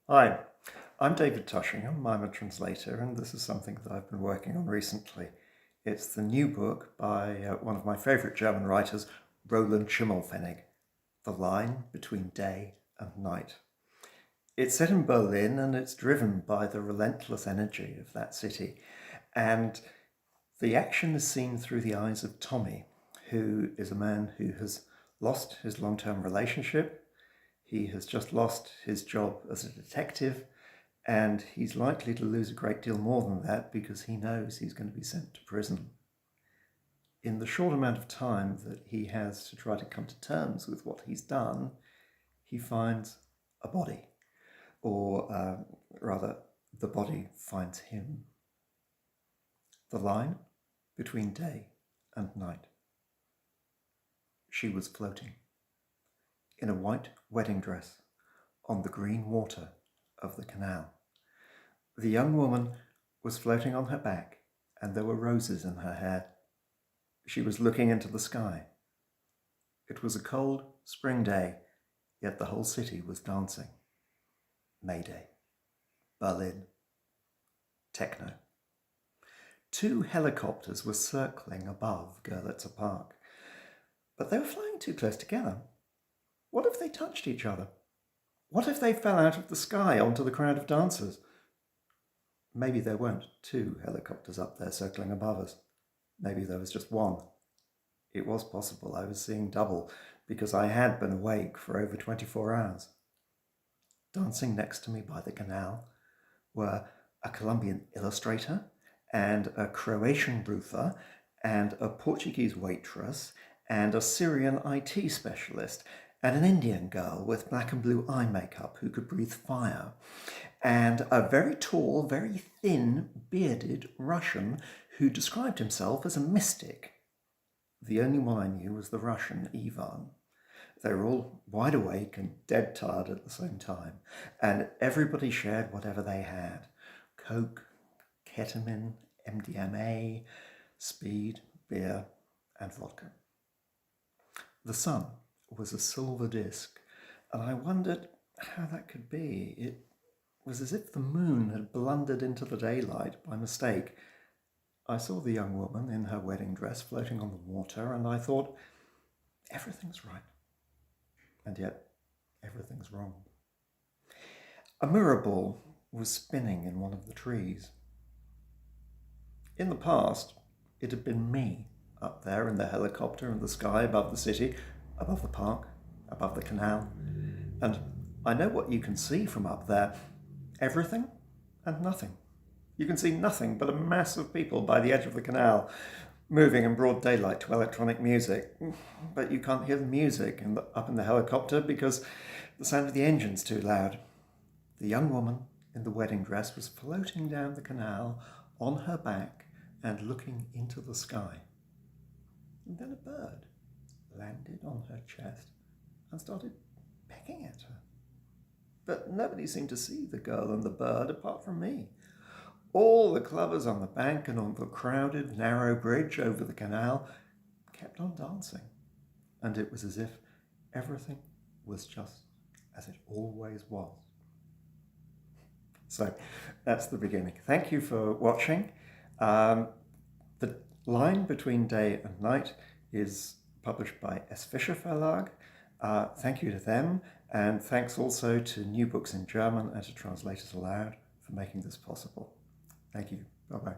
Hi, I'm David Tushingham. I'm a translator, and this is something that I've been working on recently. It's the new book by one of my favourite German writers, Roland Schimmelpfennig, The Line Between Day and Night. It's set in Berlin, and it's driven by the relentless energy of that city. And the action is seen through the eyes of Tommy, who is a man who has lost his long-term relationship. He has just lost his job as a detective, and he's likely to lose a great deal more than that because he knows he's going to be sent to prison. In the short amount of time that he has to try to come to terms with what he's done, he finds a body, or rather, the body finds him. The line between day and night. She was floating in a white wedding dress on the green water of the canal. The young woman was floating on her back, and there were roses in her hair. She was looking into the sky. It was a cold spring day, yet the whole city was dancing. May Day. Berlin. Techno. 2 helicopters were circling above Görlitzer Park, but they were flying too close together. What if they touched each other? What if they fell out of the sky onto the crowd of dancers? Maybe there weren't 2 helicopters up there circling above us. Maybe there was just one. It was possible I was seeing double because I had been awake for over 24 hours. Dancing next to me by the canal were a Colombian illustrator and a Croatian roofer and a Portuguese waitress and a Syrian IT specialist and an Indian girl with black and blue eye makeup who could breathe fire, and a very tall, very thin, bearded Russian who described himself as a mystic. The only one I knew was the Russian, Ivan. They were all wide awake and dead tired at the same time, and everybody shared whatever they had. Coke, ketamine, MDMA, speed, beer, and vodka. The sun was a silver disc, and I wondered how that could be. It was as if the moon had blundered into the daylight by mistake. I saw the young woman in her wedding dress floating on the water, and I thought, everything's right. And yet, everything's wrong. A mirror ball was spinning in one of the trees. In the past, it had been me up there in the helicopter in the sky above the city, above the park, above the canal. And I know what you can see from up there. Everything and nothing. You can see nothing but a mass of people by the edge of the canal, moving in broad daylight to electronic music. But you can't hear the music up in the helicopter because the sound of the engine's too loud. The young woman in the wedding dress was floating down the canal on her back and looking into the sky. And then a bird landed on her chest and started pecking at her. But nobody seemed to see the girl and the bird apart from me. All the clubbers on the bank and on the crowded, narrow bridge over the canal kept on dancing. And it was as if everything was just as it always was. So that's the beginning. Thank you for watching. The Line Between Day and Night is published by S. Fischer Verlag. Thank you to them, and thanks also to New Books in German and to Translators Aloud for making this possible. Thank you. Bye-bye.